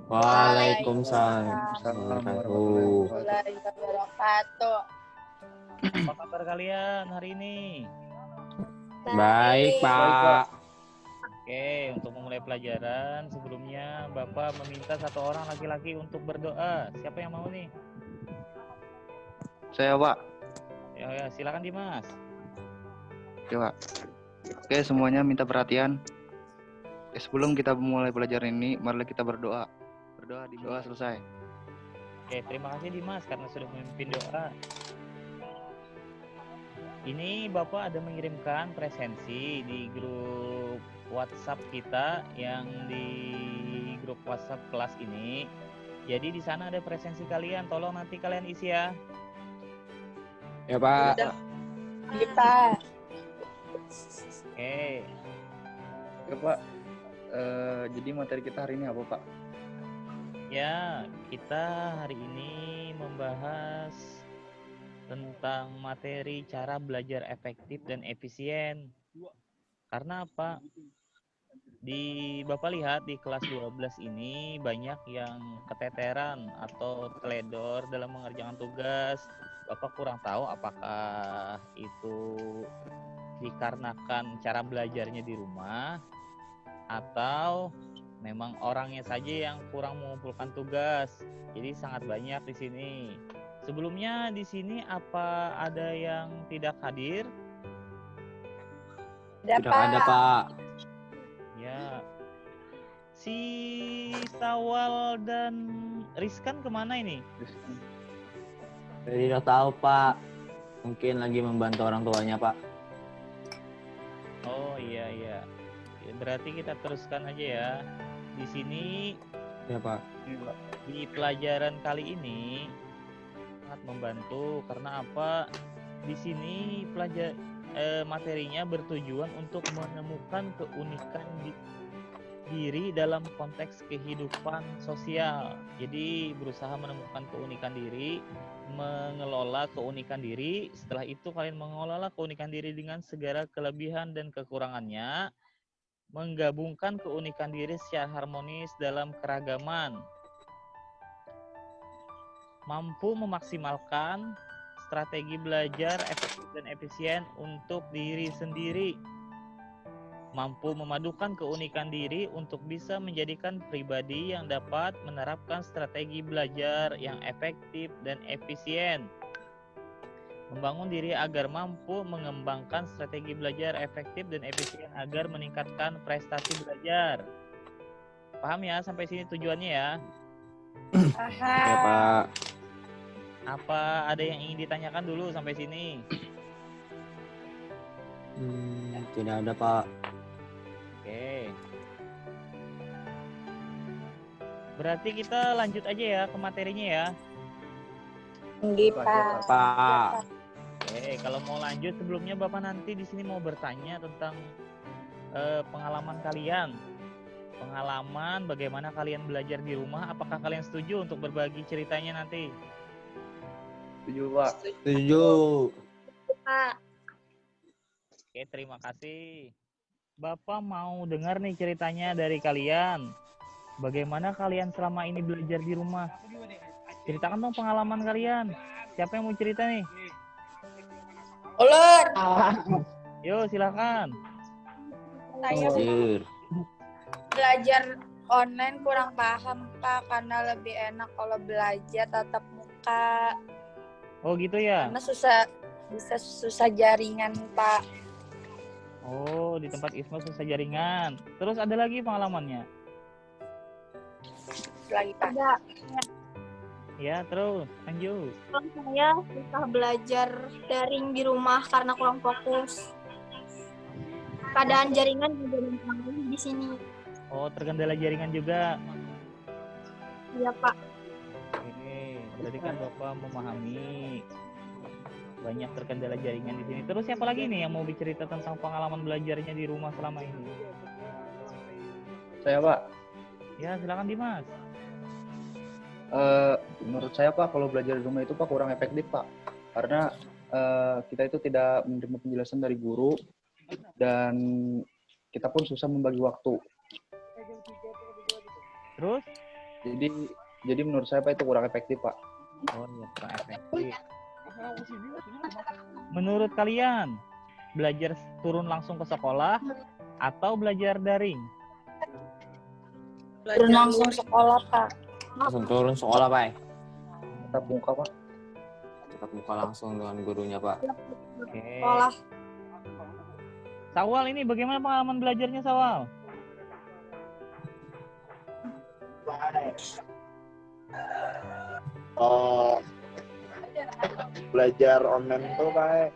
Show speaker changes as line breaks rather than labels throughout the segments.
Waalaikumsalam
Waalaikumsalam warahmatullahi
warahmatullahi wabarakatuh.
Apa kabar kalian hari ini?
Baik,
Baik,
Baik,
Pak.
Oke, untuk memulai pelajaran sebelumnya Bapak meminta satu orang laki-laki untuk berdoa. Siapa yang mau nih?
Saya, Pak.
Ya, silakan Dimas.
Oke, Pak. Oke, semuanya minta perhatian. Sebelum kita memulai pelajaran ini, marilah kita berdoa. Berdoa di doa selesai.
Oke, terima kasih Dimas karena sudah memimpin doa. Ini Bapak ada mengirimkan presensi di grup WhatsApp kita yang di grup WhatsApp kelas ini. Jadi di sana ada presensi kalian, tolong nanti kalian isi ya.
Ya, Pak.
Kita.
Oke.
Oke, Pak. Jadi materi kita hari ini apa, Pak?
Ya, kita hari ini membahas tentang materi cara belajar efektif dan efisien. Karena apa? Bapak lihat di kelas 12 ini banyak yang keteteran atau teledor dalam mengerjakan tugas. Bapak kurang tahu apakah itu dikarenakan cara belajarnya di rumah atau memang orangnya saja yang kurang mengumpulkan tugas. Jadi sangat banyak di sini. Sebelumnya di sini apa ada yang tidak hadir?
Tidak ada, Pak.
Ya. Si Sawal dan Rizkan kemana ini?
Saya tidak tahu, Pak. Mungkin lagi membantu orang tuanya, Pak.
Oh iya. Ya, berarti kita teruskan aja ya. Di sini
Ya, Pak.
di pelajaran kali ini sangat membantu karena apa? Di sini materinya bertujuan untuk menemukan keunikan diri dalam konteks kehidupan sosial. Jadi berusaha menemukan keunikan diri, mengelola keunikan diri. Setelah itu kalian mengelola keunikan diri dengan segala kelebihan dan kekurangannya, menggabungkan keunikan diri secara harmonis dalam keragaman, mampu memaksimalkan strategi belajar efektif dan efisien untuk diri sendiri, mampu memadukan keunikan diri untuk bisa menjadikan pribadi yang dapat menerapkan strategi belajar yang efektif dan efisien, membangun diri agar mampu mengembangkan strategi belajar efektif dan efisien agar meningkatkan prestasi belajar. Paham ya sampai sini tujuannya ya?
Ya, Pak.
Apa ada yang ingin ditanyakan dulu sampai sini?
Tidak ada, Pak.
Oke. Berarti kita lanjut aja ya ke materinya ya.
Pak.
Oke, kalau mau lanjut sebelumnya Bapak nanti di sini mau bertanya tentang pengalaman kalian. Pengalaman bagaimana kalian belajar di rumah, apakah kalian setuju untuk berbagi ceritanya nanti?
Setuju, Pak.
Setuju.
Pak.
Oke, terima kasih. Bapak mau dengar nih ceritanya dari kalian. Bagaimana kalian selama ini belajar di rumah? Ceritakan dong pengalaman kalian. Siapa yang mau cerita nih?
Ulur.
Yuk, silakan.
Saya belajar online kurang paham, Pak, karena lebih enak kalau belajar tatap muka.
Oh, gitu ya?
Karena susah jaringan, Pak.
Oh, di tempat Isma susah jaringan. Terus ada lagi pengalamannya?
Lagi, Pak. Ada.
Ya, terus lanjut.
Kalau saya susah belajar daring di rumah karena kurang fokus. Keadaan jaringan juga mempengaruhi di sini.
Oh, terkendala jaringan juga.
Iya, Pak.
Oke, berarti kan Bapak memahami banyak terkendala jaringan di sini. Terus siapa lagi nih yang mau bercerita tentang pengalaman belajarnya di rumah selama ini?
Saya, Pak.
Ya, silakan Dimas.
Menurut saya, Pak, kalau belajar di rumah itu, Pak, kurang efektif, Pak. Karena kita itu tidak menerima penjelasan dari guru dan kita pun susah membagi waktu.
Terus?
Jadi menurut saya Pak itu kurang efektif Pak.
Oh iya, kurang efektif. Menurut kalian, belajar turun langsung ke sekolah atau belajar daring?
Turun langsung sekolah, Pak.
Langsung turun sekolah, Pak.
Tatap muka Pak.
Tetap muka langsung dengan gurunya, Pak.
Oke.
Sekolah.
Sawal ini bagaimana pengalaman belajarnya Sawal?
Oh, belajar online tuh Pak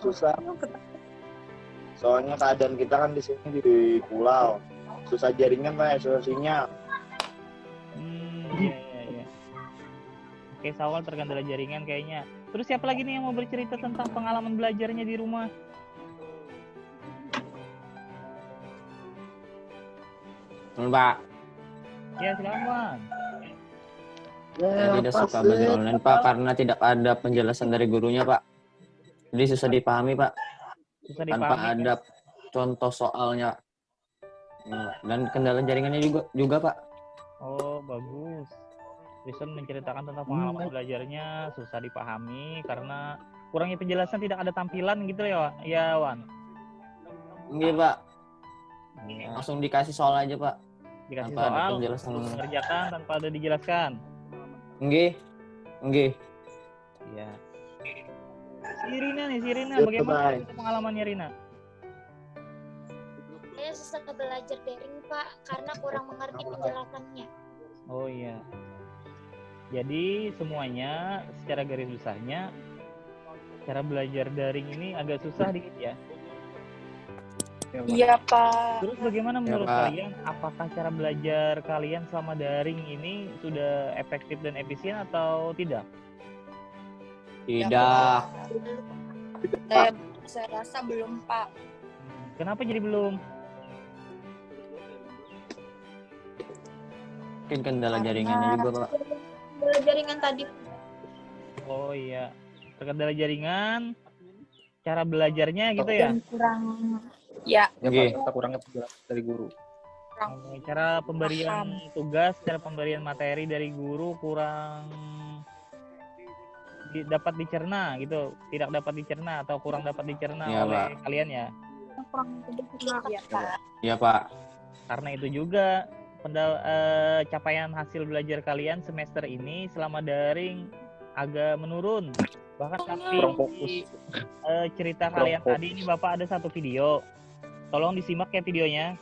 susah. Soalnya keadaan kita kan di sini di pulau, susah jaringan Pak, susah sinyal.
Iya. Oke, Sawal terkendala jaringan kayaknya. Terus siapa lagi nih yang mau bercerita tentang pengalaman belajarnya di rumah?
Teman, Pak.
Ya, silakan Wan.
Saya tidak suka belajar online, Pak, karena tidak ada penjelasan dari gurunya, Pak. Jadi susah dipahami, Pak.
Susah
Tanpa
dipahami.
ada contoh soalnya. Dan kendala jaringannya juga, Pak.
Oh, bagus. Rison menceritakan tentang pengalaman belajarnya susah dipahami karena kurangnya penjelasan, tidak ada tampilan gitu ya, Wan.
Iya, Pak.
Iya.
Langsung dikasih soal aja, Pak.
Dikasih
Tanpa ada
soal,
penjelasan.
mengerjakan tanpa ada dijelaskan.
Nggih.
Iya. Si Rina,
Gitu,
bagaimana
Bang.
pengalamannya Rina?
Saya susah belajar daring Pak karena kurang mengerti penjelasannya.
Oh iya. Jadi semuanya secara garis besarnya cara belajar daring ini agak susah dikit ya.
Ya, Pak.
Iya, Pak.
Terus bagaimana menurut
Pak.
kalian? Apakah cara belajar kalian selama daring ini sudah efektif dan efisien atau tidak?
Tidak.
Saya rasa belum, Pak.
Kenapa jadi belum?
Mungkin kendala jaringannya juga, Pak.
Jaringan tadi.
Oh iya. Terkendala jaringan, cara belajarnya gitu ya.
Dan kurang ya,
Ya
Nggih.
Pak, kita kurangnya penjelasan dari guru.
Oh, cara pemberian tugas, cara pemberian materi dari guru kurang dapat dicerna gitu, tidak dapat dicerna atau kurang dapat dicerna
Iya,
oleh
Pak.
kalian ya.
Kurang sempurna.
ya, Pak.
Iya, Pak.
Karena itu juga capaian hasil belajar kalian semester ini selama daring agak menurun. Bahkan
Kurang
tapi
fokus.
cerita
Kurang
kalian
fokus.
tadi ini Bapak ada satu video. Tolong disimak ya videonya.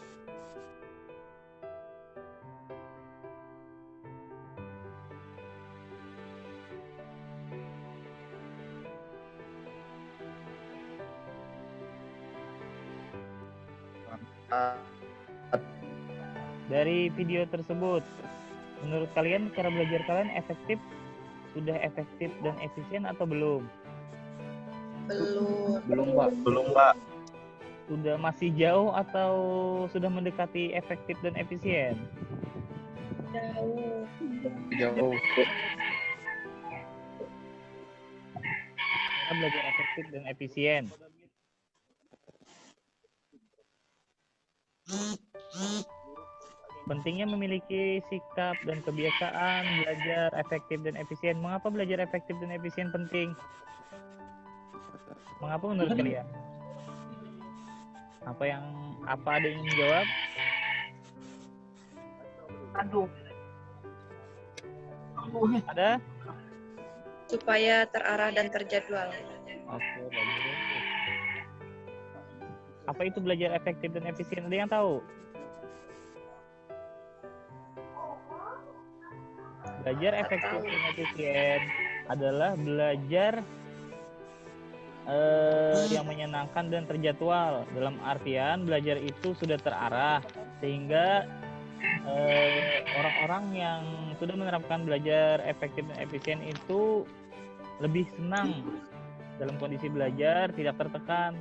Dari video tersebut, menurut kalian cara belajar kalian efektif, sudah efektif dan efisien atau belum?
Belum Pak.
Belum Pak.
Sudah masih jauh atau sudah mendekati efektif dan efisien?
Jauh.
Cara belajar efektif dan efisien. Pentingnya memiliki sikap dan kebiasaan belajar efektif dan efisien. Mengapa belajar efektif dan efisien penting? Mengapa menurut kalian? Apa ada yang ingin jawab? Ada?
Supaya terarah dan terjadwal.
Oke, bagus. Apa itu belajar efektif dan efisien? Ada yang tahu? Belajar efektif dan efisien adalah belajar yang menyenangkan dan terjadwal. Dalam artian belajar itu sudah terarah sehingga orang-orang yang sudah menerapkan belajar efektif dan efisien itu lebih senang dalam kondisi belajar, tidak tertekan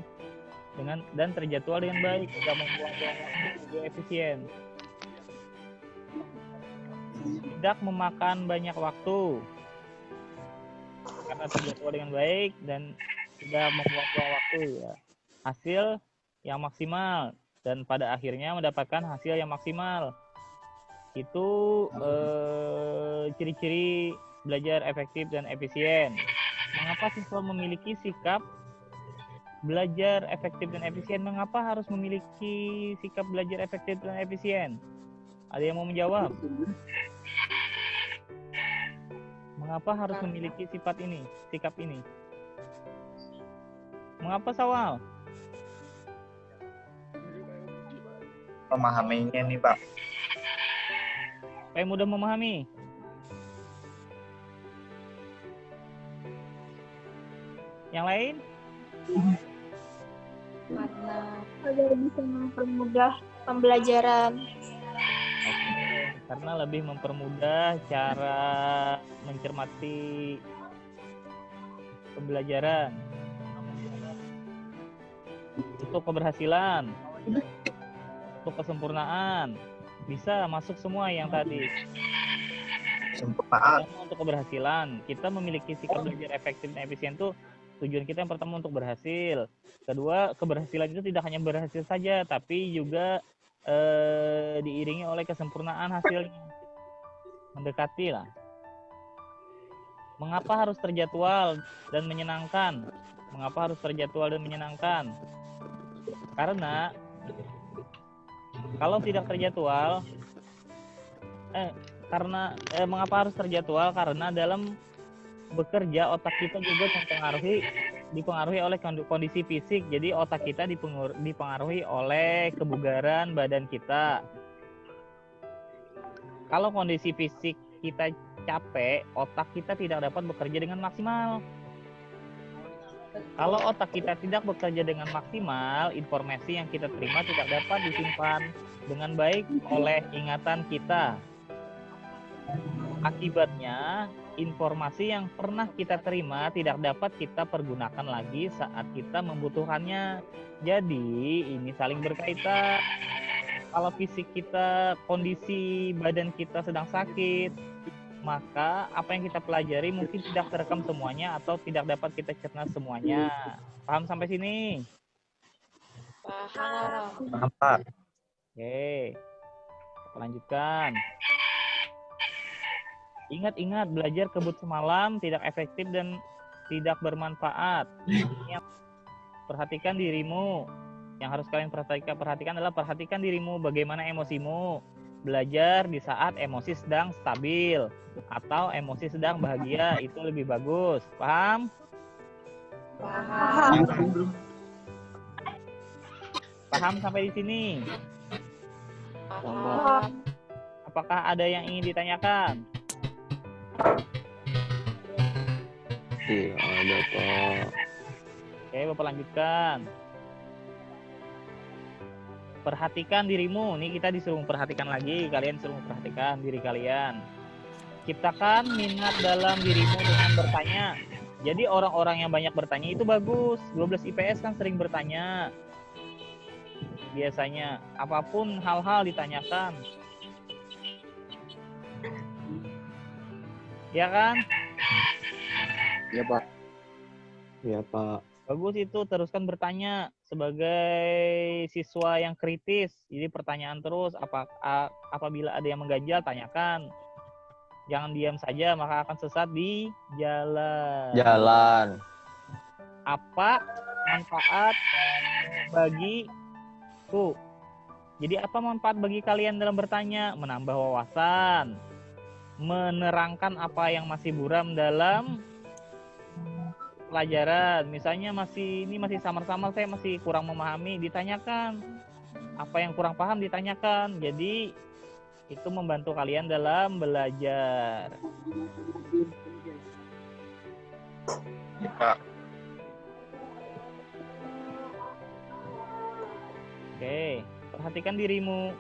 dan terjadwal dengan baik, tidak membuang-buang waktu, juga efisien. Tidak memakan banyak waktu karena terjadwal dengan baik dan tidak membuang-buang waktu ya. Hasil yang maksimal dan pada akhirnya mendapatkan hasil yang maksimal. itu ciri-ciri belajar efektif dan efisien. Mengapa siswa memiliki sikap belajar efektif dan efisien? Mengapa harus memiliki sikap belajar efektif dan efisien? Ada yang mau menjawab? Mengapa harus memiliki sikap ini? Mengapa, Sawal?
Memahaminya nih Pak.
Supaya mudah memahami. Yang lain?
Agar bisa mempermudah pembelajaran.
Karena lebih mempermudah cara mencermati pembelajaran. Untuk keberhasilan, untuk kesempurnaan, bisa masuk semua yang tadi.
Sempurna.
Untuk keberhasilan, kita memiliki sikap belajar efektif dan efisien itu tujuan kita yang pertama untuk berhasil. Kedua, keberhasilan itu tidak hanya berhasil saja, tapi juga diiringi oleh kesempurnaan hasilnya. Mendekati lah. Mengapa harus terjadwal dan menyenangkan? Mengapa harus terjadwal dan menyenangkan? Karena kalau tidak terjadwal, mengapa harus terjadwal? Karena dalam bekerja otak kita juga dipengaruhi oleh kondisi fisik. Jadi otak kita dipengaruhi oleh kebugaran badan kita. Kalau kondisi fisik kita capek, otak kita tidak dapat bekerja dengan maksimal. Kalau otak kita tidak bekerja dengan maksimal, informasi yang kita terima tidak dapat disimpan dengan baik oleh ingatan kita. Akibatnya, informasi yang pernah kita terima tidak dapat kita pergunakan lagi saat kita membutuhkannya. Jadi, ini saling berkaitan. Kalau fisik kita, kondisi badan kita sedang sakit, maka apa yang kita pelajari mungkin tidak terekam semuanya atau tidak dapat kita cerna semuanya. Paham sampai sini?
Paham.
Pak.
Oke, kita lanjutkan. Ingat, belajar kebut semalam tidak efektif dan tidak bermanfaat. Perhatikan dirimu. Yang harus kalian perhatikan adalah perhatikan dirimu, bagaimana emosimu. Belajar di saat emosi sedang stabil atau emosi sedang bahagia, itu lebih bagus. Paham? Paham sampai di sini? Apakah ada yang ingin ditanyakan?
Iya, ada Pak.
Oke, Bapak lanjutkan. Perhatikan dirimu. Nih kita disuruh memperhatikan lagi. Kalian disuruh memperhatikan diri kalian. Ciptakan minat dalam dirimu dengan bertanya. Jadi orang-orang yang banyak bertanya itu bagus. 12 IPS kan sering bertanya. Biasanya. Apapun hal-hal ditanyakan. Ya kan?
Iya Pak.
Iya Pak.
Bagus itu, teruskan bertanya sebagai siswa yang kritis. Jadi pertanyaan terus, apabila ada yang mengganjal, tanyakan. Jangan diam saja, maka akan sesat di jalan. Apa manfaat bagiku? Jadi apa manfaat bagi kalian dalam bertanya? Menambah wawasan, menerangkan apa yang masih buram dalam pelajaran. Misalnya masih samar-samar, saya masih kurang memahami, ditanyakan. Apa yang kurang paham ditanyakan. Jadi itu membantu kalian dalam belajar.
Ya, Pak.
Oke, perhatikan dirimu.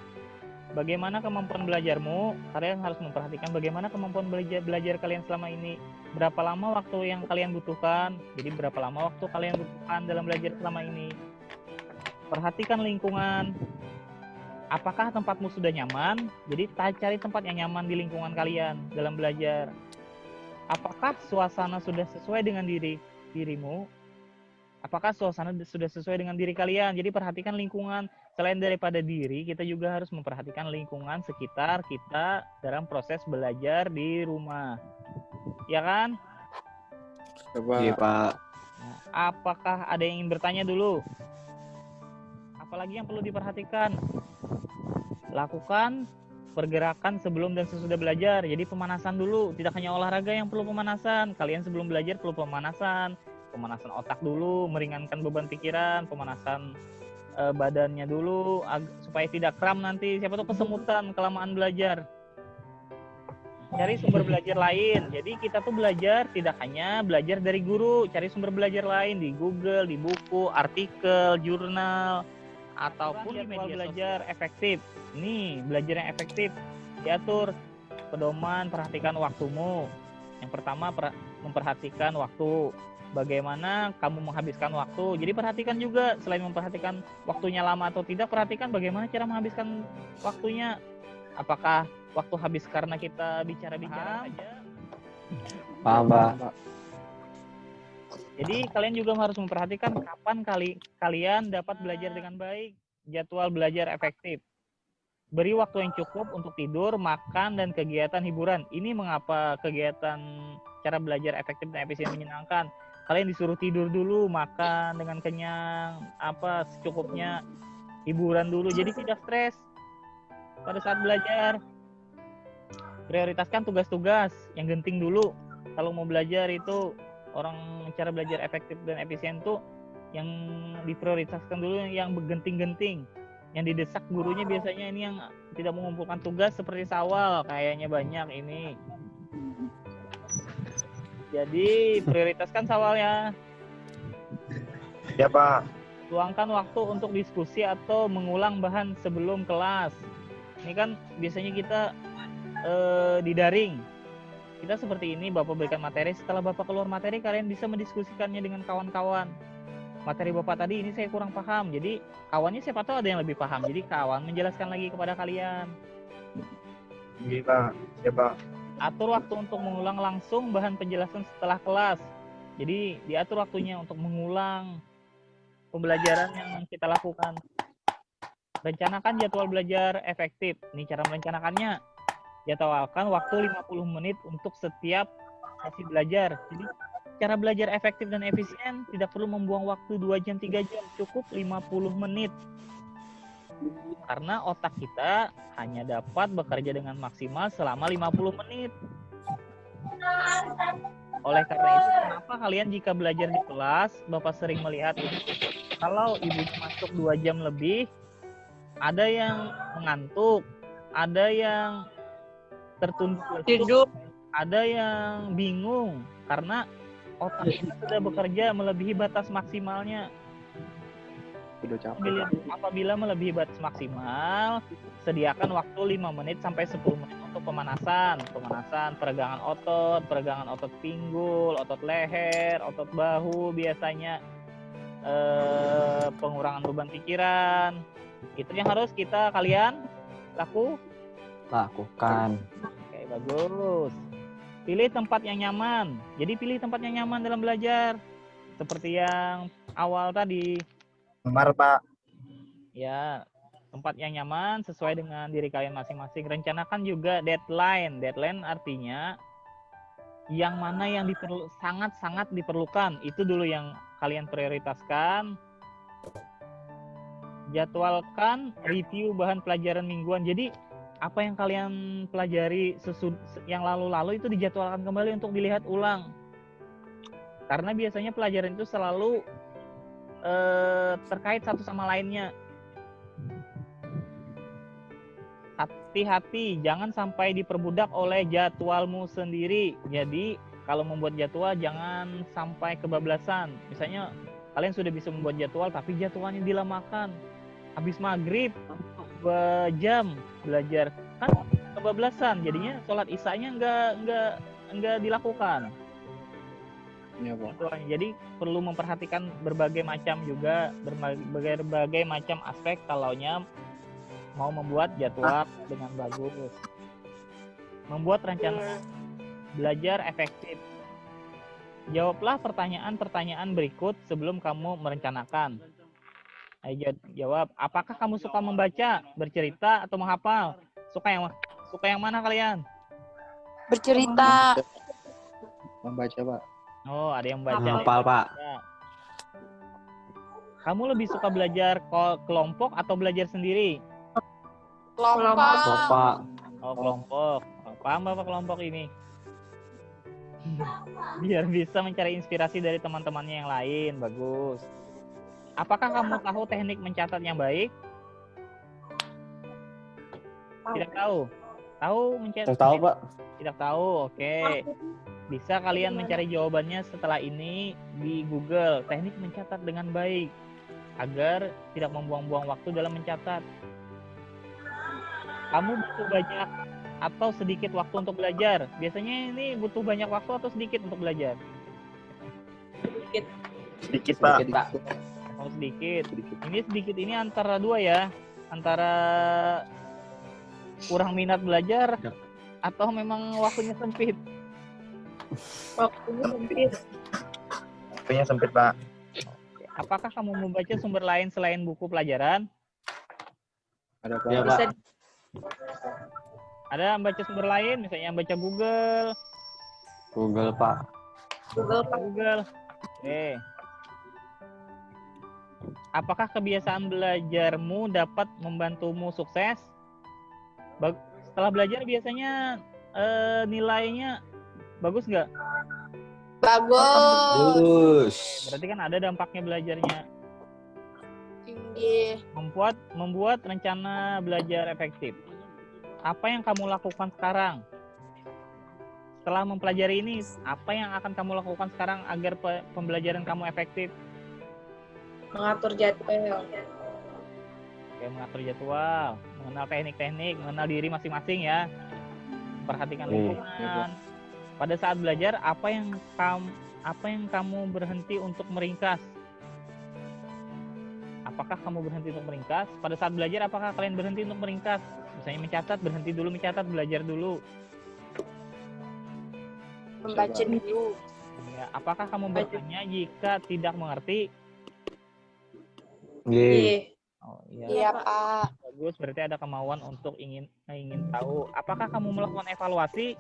Bagaimana kemampuan belajarmu? Kalian harus memperhatikan bagaimana kemampuan belajar kalian selama ini. Berapa lama waktu yang kalian butuhkan? Jadi berapa lama waktu kalian butuhkan dalam belajar selama ini? Perhatikan lingkungan. Apakah tempatmu sudah nyaman? Jadi cari tempat yang nyaman di lingkungan kalian dalam belajar. Apakah suasana sudah sesuai dengan dirimu? Apakah suasana sudah sesuai dengan diri kalian? Jadi perhatikan lingkungan. selain daripada diri, kita juga harus memperhatikan lingkungan sekitar kita dalam proses belajar di rumah. Ya kan?
Iya, Pak.
Nah, apakah ada yang ingin bertanya dulu? Apalagi yang perlu diperhatikan? Lakukan pergerakan sebelum dan sesudah belajar. Jadi pemanasan dulu. Tidak hanya olahraga yang perlu pemanasan. Kalian sebelum belajar perlu pemanasan. Pemanasan otak dulu, meringankan beban pikiran, pemanasan badannya dulu supaya tidak kram nanti. Siapa tuh kesemutan kelamaan belajar. Cari sumber belajar lain. Jadi kita tuh belajar tidak hanya belajar dari guru, cari sumber belajar lain di Google, di buku, artikel, jurnal, ataupun di media belajar efektif. Nih, belajar yang efektif diatur pedoman, perhatikan waktumu. Yang pertama memperhatikan waktu. Bagaimana kamu menghabiskan waktu. Jadi perhatikan juga, selain memperhatikan waktunya lama atau tidak, perhatikan bagaimana cara menghabiskan waktunya. Apakah waktu habis karena kita bicara-bicara saja?
Paham, Pak.
Jadi kalian juga harus memperhatikan kapan kalian dapat belajar dengan baik. Jadwal belajar efektif. Beri waktu yang cukup untuk tidur, makan, dan kegiatan hiburan. Ini mengapa kegiatan cara belajar efektif dan efisien menyenangkan. Kalian disuruh tidur dulu, makan dengan kenyang, secukupnya, hiburan dulu. Jadi tidak stres pada saat belajar. Prioritaskan tugas-tugas yang genting dulu. Kalau mau belajar itu, orang cara belajar efektif dan efisien tuh yang diprioritaskan dulu yang genting-genting. Yang didesak gurunya biasanya ini yang tidak mengumpulkan tugas seperti Sawal, kayaknya banyak ini. Jadi prioritaskan Sawalnya.
Ya, Pak.
Luangkan waktu untuk diskusi atau mengulang bahan sebelum kelas. Ini kan biasanya kita di daring. Kita seperti ini, Bapak berikan materi, setelah Bapak keluar materi, kalian bisa mendiskusikannya dengan kawan-kawan. Materi Bapak tadi ini saya kurang paham, jadi kawannya siapa tahu ada yang lebih paham. Jadi kawan menjelaskan lagi kepada kalian.
Iya, Pak. Ya, Pak.
Atur waktu untuk mengulang langsung bahan penjelasan setelah kelas. Jadi diatur waktunya untuk mengulang pembelajaran yang kita lakukan. Rencanakan jadwal belajar efektif. Ini cara merencanakannya. Jadwalkan waktu 50 menit untuk setiap sesi belajar. Jadi cara belajar efektif dan efisien tidak perlu membuang waktu 2 jam, 3 jam. Cukup 50 menit. Karena otak kita hanya dapat bekerja dengan maksimal selama 50 menit. Oleh karena itu, kenapa kalian jika belajar di kelas, Bapak sering melihat kalau ibunya masuk 2 jam lebih, ada yang mengantuk, ada yang tertunduk, ada yang bingung karena otak kita sudah bekerja melebihi batas maksimalnya. Apabila melebihi batas maksimal, sediakan waktu 5 menit sampai 10 menit untuk pemanasan, peregangan otot pinggul, otot leher, otot bahu biasanya, pengurangan beban pikiran. Itu yang harus kalian
lakukan.
Oke, bagus. Pilih tempat yang nyaman. Jadi pilih tempat yang nyaman dalam belajar. Seperti yang awal tadi.
Benar, Pak.
Ya, tempat yang nyaman sesuai dengan diri kalian masing-masing. Rencanakan juga deadline. Deadline artinya yang mana yang sangat-sangat diperlukan. Itu dulu yang kalian prioritaskan. Jadwalkan review bahan pelajaran mingguan. Jadi apa yang kalian pelajari yang lalu-lalu itu dijadwalkan kembali untuk dilihat ulang. Karena biasanya pelajaran itu selalu terkait satu sama lainnya. Hati-hati, jangan sampai diperbudak oleh jadwalmu sendiri. Jadi kalau membuat jadwal jangan sampai kebablasan. Misalnya kalian sudah bisa membuat jadwal tapi jadwalnya dilamakan. Habis maghrib 2 jam belajar kan kebablasan. Jadinya sholat isya-nya enggak dilakukan.
Ya, Pak.
Jadi perlu memperhatikan berbagai macam aspek kalaunya mau membuat jadwal dengan bagus. Membuat rencana belajar efektif. Jawablah pertanyaan-pertanyaan berikut sebelum kamu merencanakan. Ayo jawab. Apakah kamu suka membaca, bercerita, atau menghafal? Suka yang mana kalian?
Bercerita.
Membaca, Pak.
Oh, ada yang baca.
Hafal, Pak.
Ya. Kamu lebih suka belajar kelompok atau belajar sendiri?
Kelompok.
Pak.
Oh, kelompok. Paham Bapak kelompok ini? Biar bisa mencari inspirasi dari teman-temannya yang lain. Bagus. Apakah kamu tahu teknik mencatat yang baik? Tidak tahu. Tahu mencatat?
Tahu, Pak.
Tidak tahu. Oke. Bisa kalian mencari jawabannya setelah ini di Google. Teknik mencatat dengan baik agar tidak membuang-buang waktu dalam mencatat. Kamu butuh banyak atau sedikit waktu untuk belajar? Biasanya ini butuh banyak waktu atau sedikit untuk belajar?
Sedikit, Pak.
Sedikit, Pak.
Oh, sedikit. Ini sedikit ini antara dua ya. Antara kurang minat belajar
Ya.
atau memang waktunya sempit.
Waktunya sempit, Pak.
Apakah kamu membaca sumber lain selain buku pelajaran?
Ada, Pak.
Ya,
Bisa
Pak.
Ada membaca sumber lain, misalnya baca Google.
Google, Pak.
Google. Oke. Apakah kebiasaan belajarmu dapat membantumu sukses? Setelah belajar biasanya nilainya bagus nggak?
Bagus.
Berarti kan ada dampaknya belajarnya.
Tinggi.
Membuat rencana belajar efektif. Apa yang kamu lakukan sekarang? Setelah mempelajari ini, apa yang akan kamu lakukan sekarang agar pembelajaran kamu efektif?
mengatur jadwal.
Kayak mengatur jadwal, mengenal teknik-teknik, mengenal diri masing-masing ya. Perhatikan lingkungan. Pada saat belajar, apa yang kamu berhenti untuk meringkas? Apakah kamu berhenti untuk meringkas? Pada saat belajar, apakah kalian berhenti untuk meringkas? Misalnya mencatat, berhenti dulu mencatat, belajar dulu.
Membaca dulu.
Ya, apakah kamu bertanya jika tidak mengerti?
Iya.
Oh iya.
Iya, Pak.
Bagus, berarti ada kemauan untuk ingin tahu. Apakah kamu melakukan evaluasi?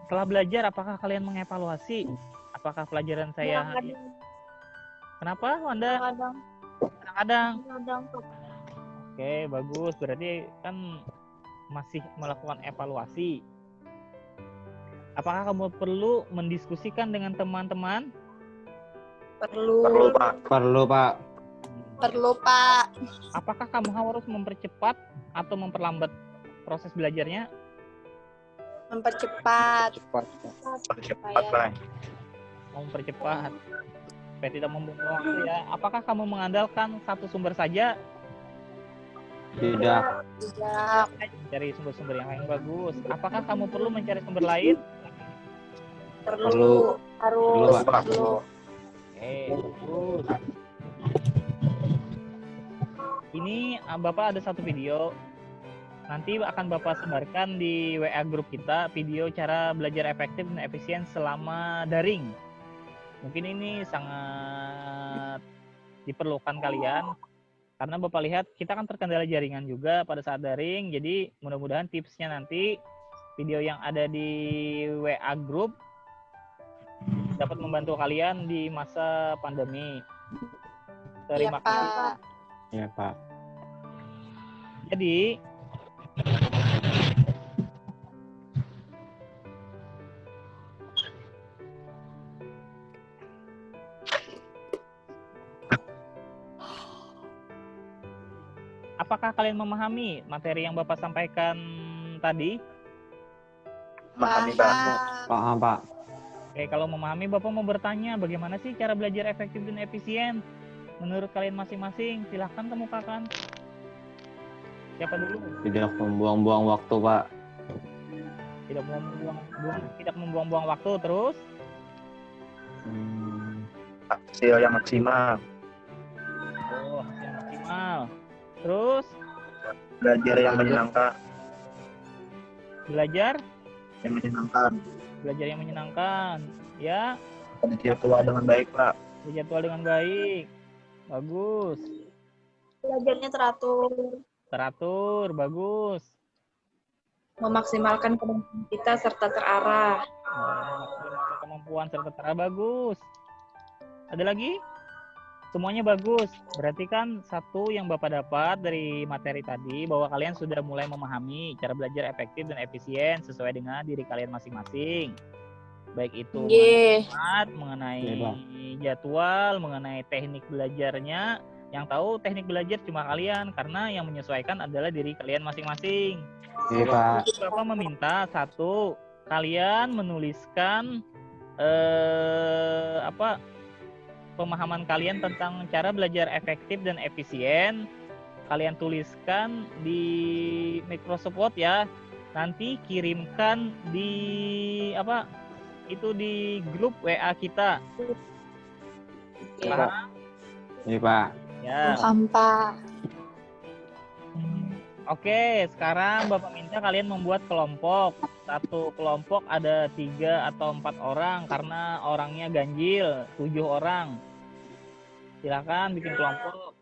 Setelah belajar, apakah kalian mengevaluasi? Apakah pelajaran saya... Kenapa, Wanda? Kadang-kadang. Oke, bagus. Berarti kan masih melakukan evaluasi. Apakah kamu perlu mendiskusikan dengan teman-teman?
Perlu, Pak.
Perlu, Pak.
Perlu, Pak.
Apakah kamu harus mempercepat atau memperlambat proses belajarnya?
Mempercepat.
Cepat.
Cepat, Pak.
Mau mempercepat supaya tidak membuang waktu ya. Apakah kamu mengandalkan satu sumber saja?
Tidak.
Tidak.
Cari sumber-sumber yang lain bagus. Apakah kamu perlu mencari sumber lain?
Perlu.
Harus.
Pak.
Perlu.
Oke, bagus. Ini Bapak ada satu video. Nanti akan Bapak sebarkan di WA grup kita video cara belajar efektif dan efisien selama daring. Mungkin ini sangat diperlukan kalian karena Bapak lihat kita kan terkendala jaringan juga pada saat daring. Jadi mudah-mudahan tipsnya nanti video yang ada di WA grup dapat membantu kalian di masa pandemi. Terima
Iya,
kasih.
Pak.
Ya, Pak.
Jadi apakah kalian memahami materi yang Bapak sampaikan tadi?
Memahami, Pak.
Paham, Pak.
Oke, kalau memahami Bapak mau bertanya bagaimana sih cara belajar efektif dan efisien? Menurut kalian masing-masing, silahkan kemukakan. Siapa dulu?
Tidak membuang-buang waktu, Pak.
Tidak membuang-buang waktu terus.
Hasil yang maksimal.
Oh, yang maksimal. Terus
Belajar yang menyenangkan.
belajar
Yang
menyenangkan. Ya,
Jadwal dengan baik, Pak.
berjadwal dengan baik. Bagus.
Belajarnya teratur.
Teratur, bagus.
Memaksimalkan kemampuan kita serta terarah.
Memaksimalkan kemampuan serta terarah, bagus. Ada lagi? Semuanya bagus. Berarti kan satu yang Bapak dapat dari materi tadi bahwa kalian sudah mulai memahami cara belajar efektif dan efisien sesuai dengan diri kalian masing-masing. Baik itu mengenai jadwal, mengenai teknik belajarnya. Yang tahu teknik belajar cuma kalian karena yang menyesuaikan adalah diri kalian masing-masing.
Iya, Pak.
Bapak meminta satu, kalian menuliskan pemahaman kalian tentang cara belajar efektif dan efisien. Kalian tuliskan di Microsoft Word ya. Nanti kirimkan di di grup WA kita. Paham?
Iya, Pak.
Ya.
Paham, Pak.
Oke, sekarang Bapak minta kalian membuat kelompok. Satu kelompok ada 3 atau 4 orang karena orangnya ganjil, 7 orang. Silakan bikin kelompok.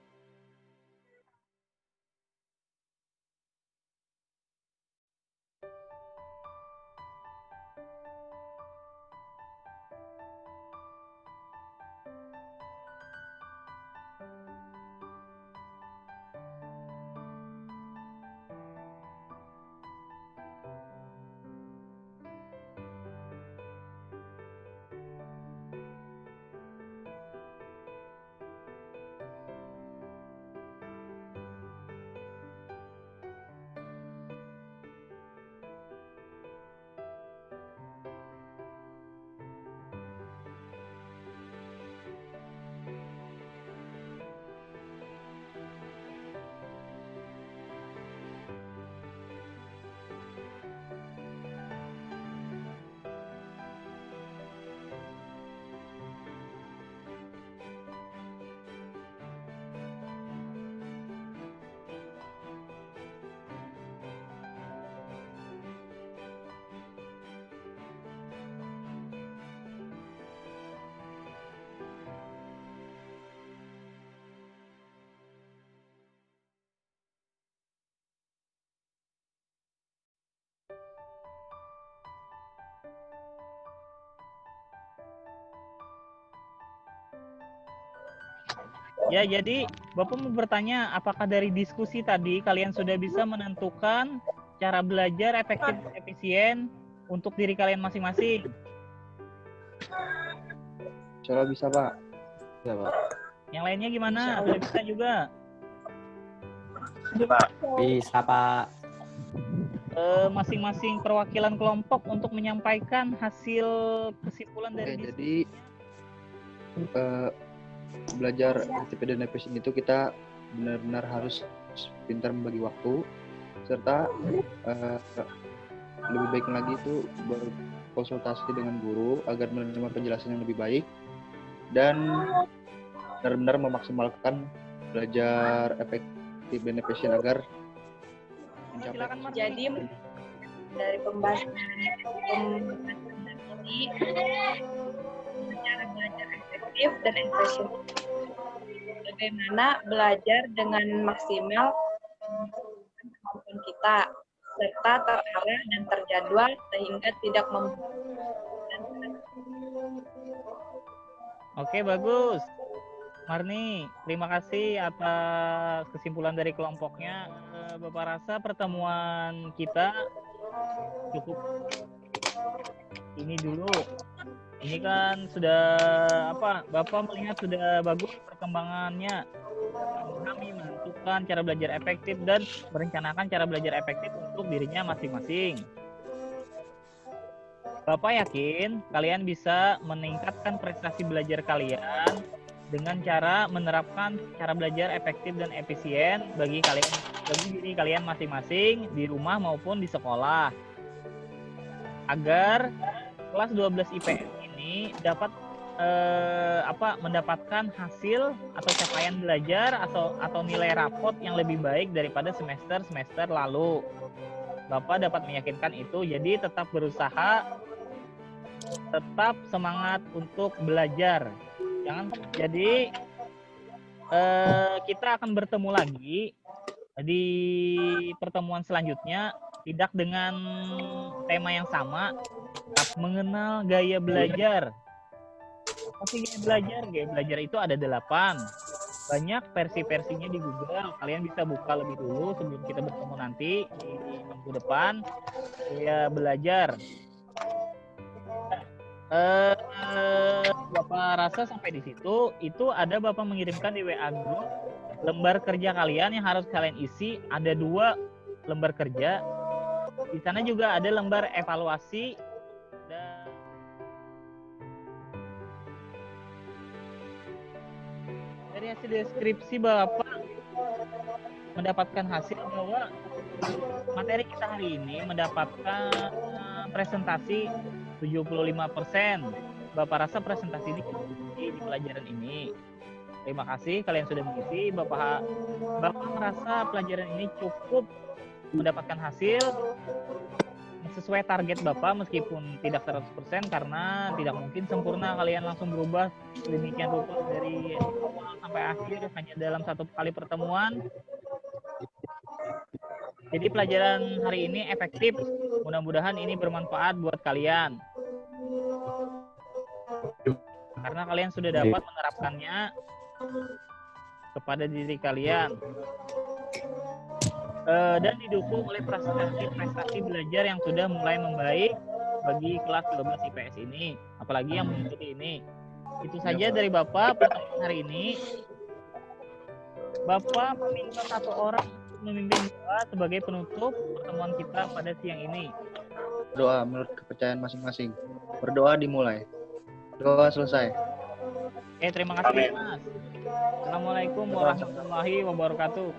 Ya, jadi Bapak mau bertanya, apakah dari diskusi tadi kalian sudah bisa menentukan cara belajar efektif dan efisien untuk diri kalian masing-masing?
Coba bisa, Pak.
Iya, Pak.
Yang lainnya gimana? Sudah bisa juga?
Bisa, Pak.
Masing-masing perwakilan kelompok untuk menyampaikan hasil kesimpulan dari diskusi.
Jadi belajar efektif dan efisien itu kita benar-benar harus pintar membagi waktu serta lebih baik lagi itu berkonsultasi dengan guru agar menerima penjelasan yang lebih baik dan benar-benar memaksimalkan belajar efektif dan efisien agar mencapai.
Silakan, Marni.
Jadi dari pembahasan ini cara belajar efektif dan efisien. Bagaimana belajar dengan maksimal kemampuan kita serta terarah dan terjadwal sehingga tidak
Oke, bagus. Marni, terima kasih atas kesimpulan dari kelompoknya. Bapak rasa pertemuan kita cukup ini dulu. Ini kan sudah Bapak melihat sudah bagus perkembangannya. Kami menentukan cara belajar efektif dan merencanakan cara belajar efektif untuk dirinya masing-masing. Bapak yakin kalian bisa meningkatkan prestasi belajar kalian dengan cara menerapkan cara belajar efektif dan efisien bagi diri kalian masing-masing di rumah maupun di sekolah. Agar kelas 12 IPS ini dapat mendapatkan hasil atau capaian belajar atau nilai rapot yang lebih baik daripada semester lalu. Bapak dapat meyakinkan itu, jadi tetap berusaha, tetap semangat untuk belajar. kita akan bertemu lagi di pertemuan selanjutnya, tidak dengan tema yang sama, mengenal gaya belajar. Apa sih gaya belajar? Gaya belajar itu ada 8. Banyak versi-versinya di Google. Kalian bisa buka lebih dulu sebelum kita bertemu nanti di minggu depan. Gaya belajar. Bapak rasa sampai di situ, itu ada Bapak mengirimkan di WA group lembar kerja kalian yang harus kalian isi. Ada 2 lembar kerja. Di sana juga ada lembar evaluasi. Dan dari hasil deskripsi Bapak mendapatkan hasil bahwa materi kita hari ini mendapatkan presentasi 75%. Bapak rasa presentasi ini di pelajaran ini. Terima kasih kalian sudah mengisi. Bapak merasa pelajaran ini cukup mendapatkan hasil sesuai target Bapak, meskipun tidak 100% karena tidak mungkin sempurna kalian langsung berubah demikian rupa dari awal sampai akhir hanya dalam 1 kali pertemuan. Jadi pelajaran hari ini efektif. Mudah-mudahan ini bermanfaat buat kalian. Karena kalian sudah dapat menerapkannya kepada diri kalian. Dan didukung oleh prestasi belajar yang sudah mulai membaik bagi kelas 12 IPS ini. Apalagi yang mengikuti ini. Itu saja dari Bapak pertemuan hari ini. Bapak meminta 1 orang memimpin doa sebagai penutup pertemuan kita pada siang ini.
Doa menurut kepercayaan masing-masing. Berdoa dimulai. Doa selesai.
Terima kasih Mas. Assalamualaikum warahmatullahi wabarakatuh.